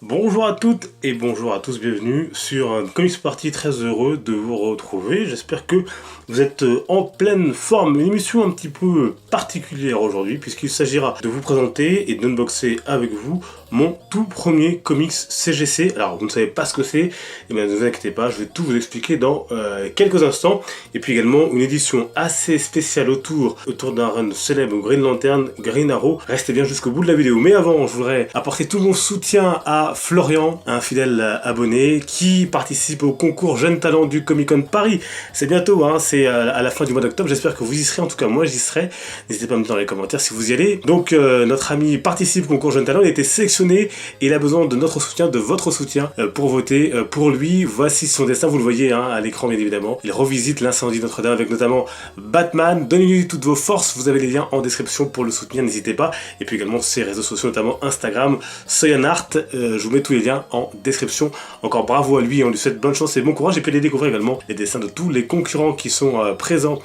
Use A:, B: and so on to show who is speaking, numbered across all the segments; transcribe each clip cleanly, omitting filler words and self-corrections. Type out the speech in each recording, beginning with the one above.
A: Bonjour à toutes et bonjour à tous, bienvenue sur Comics Party, très heureux de vous retrouver. J'espère que vous êtes en pleine forme. Une émission un petit peu particulière aujourd'hui puisqu'il s'agira de vous présenter et d'unboxer avec vous mon tout premier comics CGC. Alors vous ne savez pas ce que c'est, et bien ne vous inquiétez pas, je vais tout vous expliquer dans quelques instants. Et puis également une édition assez spéciale autour d'un run célèbre Green Lantern, Green Arrow. Restez bien jusqu'au bout de la vidéo. Mais avant, je voudrais apporter tout mon soutien à Florian, un fidèle abonné qui participe au concours Jeunes Talents du Comic Con Paris. C'est bientôt, hein, c'est à la fin du mois d'octobre. J'espère que vous y serez, en tout cas moi j'y serai. N'hésitez pas à me dire dans les commentaires si vous y allez. Donc notre ami participe au concours Jeunes Talents, il a été sélectionné et il a besoin de notre soutien, de votre soutien pour voter pour lui. Voici son destin, vous le voyez hein, à l'écran bien évidemment. Il revisite l'incendie de Notre-Dame avec notamment Batman. Donnez-lui toutes vos forces, vous avez les liens en description pour le soutenir, n'hésitez pas. Et puis également ses réseaux sociaux, notamment Instagram, Soyanart. Je vous mets tous les liens en description. Encore bravo à lui, on lui souhaite bonne chance et bon courage. Et puis allez découvrir également les dessins de tous les concurrents qui sont présents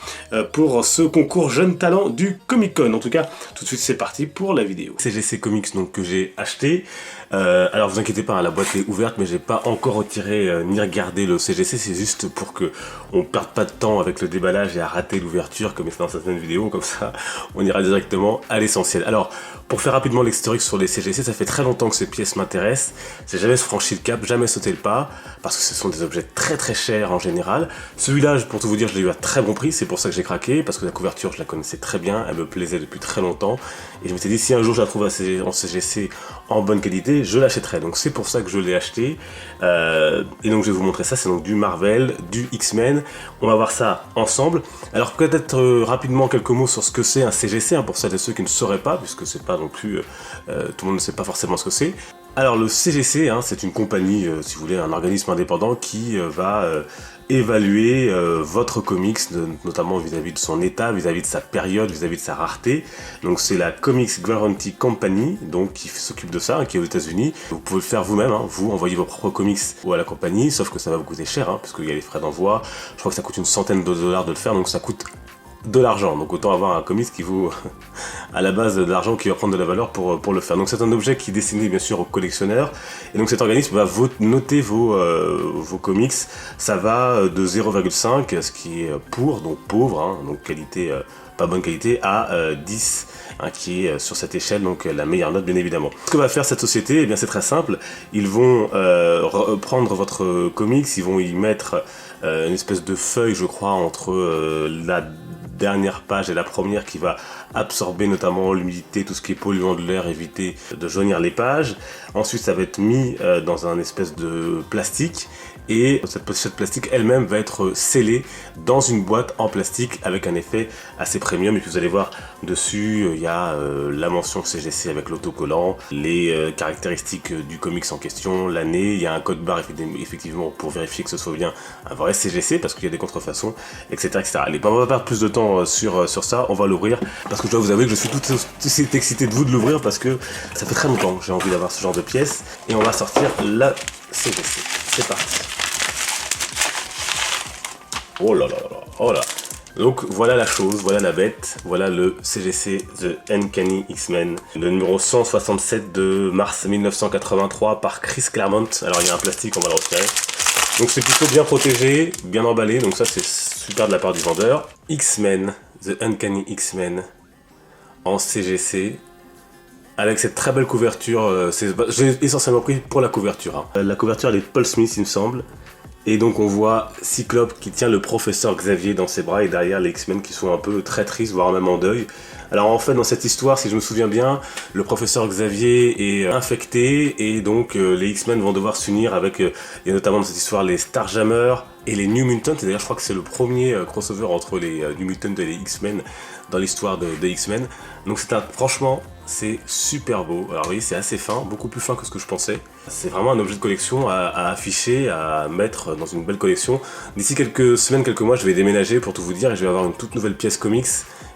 A: pour ce concours Jeunes Talents du Comic Con. En tout cas, tout de suite c'est parti pour la vidéo. CGC Comics donc que j'ai acheté. Alors vous inquiétez pas, hein, la boîte est ouverte, mais j'ai pas encore retiré ni regardé le CGC. C'est juste pour que on perde pas de temps avec le déballage et à rater l'ouverture comme c'est dans certaines vidéos. Comme ça, on ira directement à l'essentiel. Alors, pour faire rapidement l'historique sur les CGC, ça fait très longtemps que ces pièces m'intéressent. J'ai jamais franchi le cap, jamais sauté le pas, parce que ce sont des objets très très chers en général. Celui-là, pour tout vous dire, je l'ai eu à très bon prix, c'est pour ça que j'ai craqué, parce que la couverture, je la connaissais très bien, elle me plaisait depuis très longtemps, et je m'étais dit, si un jour je la trouve en CGC en bonne qualité, je l'achèterai. Donc c'est pour ça que je l'ai acheté, et donc je vais vous montrer ça. C'est donc du Marvel, du X-Men, on va voir ça ensemble. Alors peut-être rapidement quelques mots sur ce que c'est un CGC, hein, pour celles et ceux qui ne sauraient pas, puisque c'est pas non plus, tout le monde ne sait pas forcément ce que c'est. Alors le CGC, hein, c'est une compagnie, si vous voulez, un organisme indépendant qui va évaluer votre comics, notamment vis-à-vis de son état, vis-à-vis de sa période, vis-à-vis de sa rareté. Donc c'est la Comics Guarantee Company, donc qui s'occupe de ça, hein, qui est aux États-Unis. Vous pouvez le faire vous-même, hein, vous envoyez vos propres comics à la compagnie, sauf que ça va vous coûter cher, hein, parce qu'il y a les frais d'envoi. Je crois que ça coûte une centaine de dollars de le faire, donc ça coûte de l'argent, donc autant avoir un comics qui vaut à la base de l'argent qui va prendre de la valeur pour le faire. Donc c'est un objet qui est destiné bien sûr aux collectionneurs, et donc cet organisme va noter vos comics. Ça va de 0,5, ce qui est donc pauvre, hein, donc qualité pas bonne qualité, à 10, hein, qui est sur cette échelle donc la meilleure note bien évidemment. Ce que va faire cette société, eh bien c'est très simple. Ils vont prendre votre comics, ils vont y mettre une espèce de feuille, je crois, entre la dernière page et la première, qui va absorber notamment l'humidité, tout ce qui est polluant de l'air, éviter de jaunir les pages. Ensuite ça va être mis dans un espèce de plastique, et cette pochette plastique elle-même va être scellée dans une boîte en plastique avec un effet assez premium. Et puis vous allez voir dessus, il y a la mention CGC avec l'autocollant, les caractéristiques du comics en question, l'année, il y a un code barre effectivement pour vérifier que ce soit bien un vrai CGC, parce qu'il y a des contrefaçons, etc. etc. Allez, on va pas perdre plus de temps sur ça, on va l'ouvrir, parce que je dois vous avouer que je suis tout aussi excité de vous de l'ouvrir, parce que ça fait très longtemps que j'ai envie d'avoir ce genre de pièce. Et on va sortir la CGC. C'est parti. Oh là là là, oh là. Donc voilà la chose, voilà la bête, voilà le CGC The Uncanny X-Men, le numéro 167 de mars 1983 par Chris Claremont. Alors il y a un plastique, on va le retirer. Donc c'est plutôt bien protégé, bien emballé, donc ça c'est super de la part du vendeur. X-Men, The Uncanny X-Men en CGC, avec cette très belle couverture. J'ai essentiellement pris pour la couverture, hein. La couverture elle est de Paul Smith il me semble. Et donc on voit Cyclope qui tient le professeur Xavier dans ses bras, et derrière les X-Men qui sont un peu très tristes, voire même en deuil. Alors en fait dans cette histoire, si je me souviens bien, le professeur Xavier est infecté, et donc les X-Men vont devoir s'unir avec, et notamment dans cette histoire, les Starjammers et les New Mutants. Et d'ailleurs je crois que c'est le premier crossover entre les New Mutants et les X-Men dans l'histoire des X-Men. Donc franchement, c'est super beau. Alors oui, c'est assez fin, beaucoup plus fin que ce que je pensais. C'est vraiment un objet de collection à afficher, à mettre dans une belle collection. D'ici quelques semaines, quelques mois, je vais déménager pour tout vous dire, et je vais avoir une toute nouvelle pièce comics.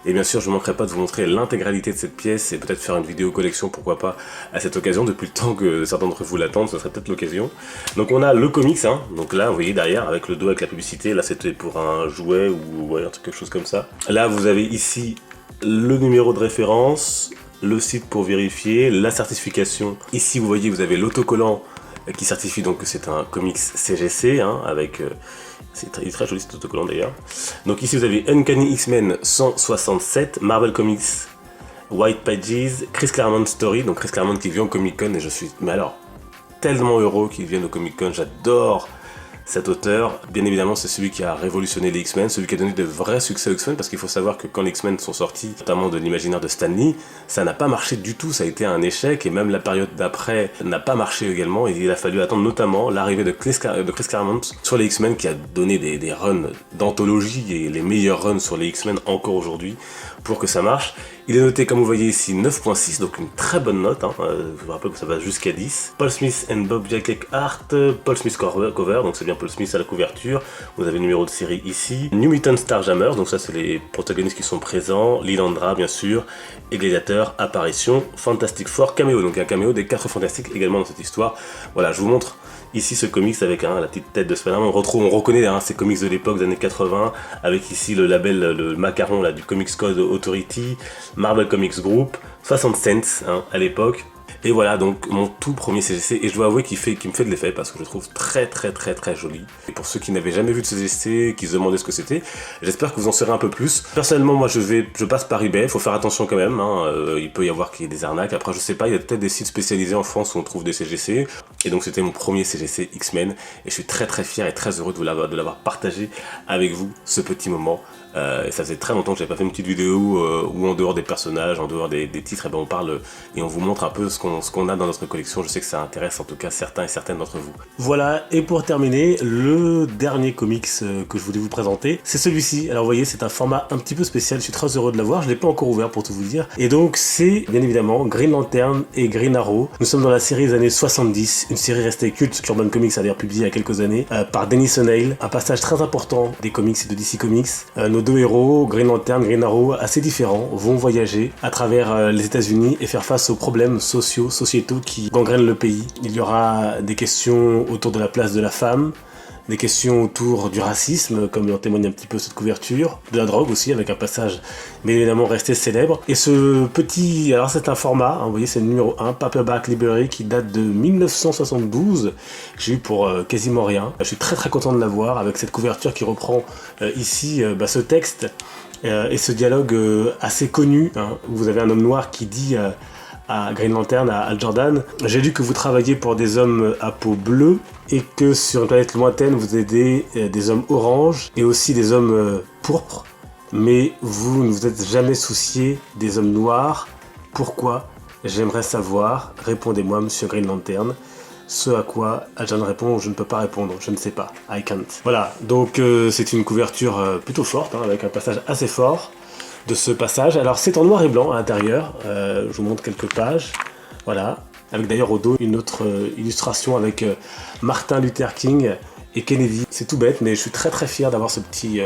A: Et bien sûr, je ne manquerai pas de vous montrer l'intégralité de cette pièce, et peut-être faire une vidéo collection, pourquoi pas, à cette occasion. Depuis le temps que certains d'entre vous l'attendent, ce serait peut-être l'occasion. Donc on a le comics, hein. Donc là, vous voyez derrière, avec le dos, avec la publicité. Là, c'était pour un jouet ou ouais, quelque chose comme ça. Là, vous avez ici
B: le numéro de référence, le site pour vérifier, la certification. Ici vous voyez, vous avez l'autocollant qui certifie donc que c'est un comics CGC, hein, avec... c'est très joli cet autocollant d'ailleurs. Donc ici vous avez Uncanny X-Men 167, Marvel Comics White Pages, Chris Claremont Story, donc Chris Claremont qui vient au Comic Con, et je suis, mais alors, tellement heureux qu'il vienne au Comic Con, j'adore cet auteur. Bien évidemment, c'est celui qui a révolutionné les X-Men, celui qui a donné de vrais succès aux X-Men, parce qu'il faut savoir que quand les X-Men sont sortis, notamment de l'imaginaire de Stan Lee, ça n'a pas marché du tout, ça a été un échec, et même la période d'après n'a pas marché également, et il a fallu attendre notamment l'arrivée de Chris Claremont sur les X-Men, qui a donné des runs d'anthologie, et les meilleurs runs sur les X-Men encore aujourd'hui, pour que ça marche. Il est noté, comme vous voyez ici, 9.6, donc une très bonne note, hein. Je vous rappelle que ça va jusqu'à 10. Paul Smith and Bob Jack Art, Paul Smith cover, donc c'est bien Paul Smith à la couverture. Vous avez le numéro de série ici. New Mutant Starjammers, donc ça c'est les protagonistes qui sont présents. Lilandra bien sûr, et Gladiator, apparition, Fantastic Four, caméo, donc un caméo des 4 Fantastiques également dans cette histoire. Voilà, je vous montre ici ce comics avec la petite tête de Spider-Man. On reconnaît ces comics de l'époque des années 80, avec ici le label, le macaron là, du Comics Code Authority, Marvel Comics Group, 60 cents à l'époque. Et voilà donc mon tout premier CGC, et je dois avouer qu'il me fait de l'effet parce que je le trouve très joli. Et pour ceux qui n'avaient jamais vu de CGC, qui se demandaient ce que c'était, j'espère que vous en saurez un peu plus. Personnellement, moi je passe par eBay, faut faire attention quand même, il peut y avoir qu'il y ait des arnaques. Après je sais pas, il y a peut-être des sites spécialisés en France où on trouve des CGC. Et donc c'était mon premier CGC X-Men, et je suis très fier et très heureux de l'avoir partagé avec vous ce petit moment. Et ça faisait très longtemps que j'avais pas fait une petite vidéo où en dehors des personnages, en dehors des titres, on parle et on vous montre un peu ce qu'on a dans notre collection. Je sais que ça intéresse en tout cas certains et certaines d'entre vous.
A: Voilà, et pour terminer, le dernier comics que je voulais vous présenter, c'est celui-ci. Alors vous voyez, c'est un format un petit peu spécial, je suis très heureux de l'avoir, je l'ai pas encore ouvert pour tout vous dire. Et donc c'est bien évidemment Green Lantern et Green Arrow. Nous sommes dans la série des années 70, une série restée culte qu'Urban Comics a d'ailleurs publiée il y a quelques années, par Dennis O'Neil, un passage très important des comics et de DC Comics. Nos deux héros, Green Lantern, Green Arrow, assez différents, vont voyager à travers les États-Unis et faire face aux problèmes sociétaux qui gangrènent le pays. Il y aura des questions autour de la place de la femme, des questions autour du racisme, comme en témoigne un petit peu cette couverture, de la drogue aussi, avec un passage bien évidemment resté célèbre. Et ce petit, alors c'est un format, vous voyez c'est le numéro 1, Paperback Library, qui date de 1972, que j'ai eu pour quasiment rien. Je suis très content de l'avoir, avec cette couverture qui reprend ici ce texte et ce dialogue assez connu, où vous avez un homme noir qui dit à Green Lantern, à Hal Jordan: j'ai lu que vous travaillez pour des hommes à peau bleue et que sur une planète lointaine vous aidez des hommes oranges et aussi des hommes pourpres, mais vous ne vous êtes jamais soucié des hommes noirs. Pourquoi? J'aimerais savoir, répondez-moi monsieur Green Lantern. Ce à quoi Hal Jordan répond: je ne peux pas répondre, je ne sais pas, I can't. Voilà, donc c'est une couverture plutôt forte, avec un passage assez fort de ce passage. Alors c'est en noir et blanc à l'intérieur, je vous montre quelques pages, voilà, avec d'ailleurs au dos une autre illustration avec Martin Luther King et Kennedy. C'est tout bête, mais je suis très fier d'avoir ce petit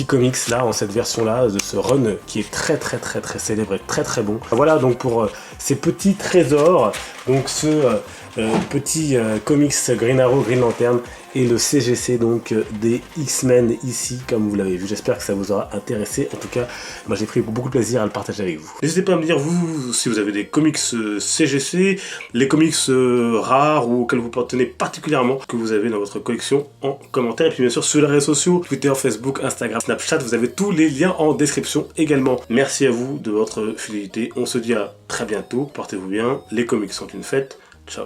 A: comics là, en cette version là, de ce run qui est très célèbre et très bon. Voilà donc pour ces petits trésors, donc ce petit comics Green Arrow, Green Lantern et le CGC donc des X-Men ici, comme vous l'avez vu. J'espère que ça vous aura intéressé. En tout cas, moi j'ai pris beaucoup de plaisir à le partager avec vous. N'hésitez pas à me dire vous si vous avez des comics CGC, les comics rares ou auxquels vous tenez particulièrement, que vous avez dans votre collection, en commentaire. Et puis bien sûr sur les réseaux sociaux, Twitter, Facebook, Instagram, Snapchat, vous avez tous les liens en description également. Merci à vous de votre fidélité. On se dit à très bientôt. Portez-vous bien. Les comics sont une fête. Ciao.